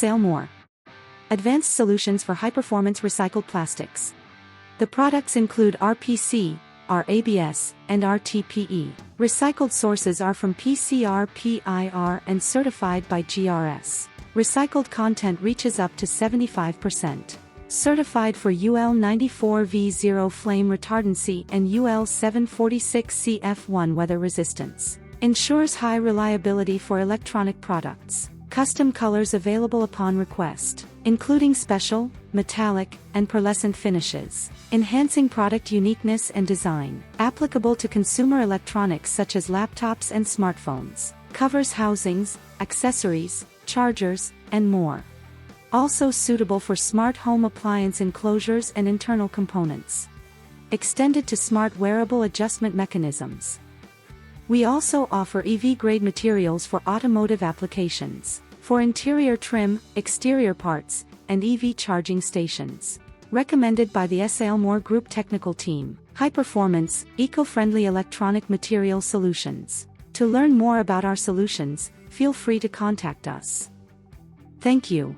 SIL-MORE. Advanced solutions for high-performance recycled plastics. The products include RPC, RABS, and rTPE. Recycled sources are from PCR, PIR, and certified by GRS. Recycled content reaches up to 75%. Certified for UL 94V0 flame retardancy and UL 746CF1 weather resistance. Ensures high reliability for electronic products. Custom colors available upon request, including special, metallic, and pearlescent finishes, enhancing product uniqueness and design. Applicable to consumer electronics such as laptops and smartphones. Covers housings, accessories, chargers, and more. Also suitable for smart home appliance enclosures and internal components. Extended to smart wearable adjustment mechanisms. We also offer EV-grade materials for automotive applications, for interior trim, exterior parts, and EV charging stations. Recommended by the SIL-MORE Group technical team. High-performance, eco-friendly electronic material solutions. To learn more about our solutions, feel free to contact us. Thank you.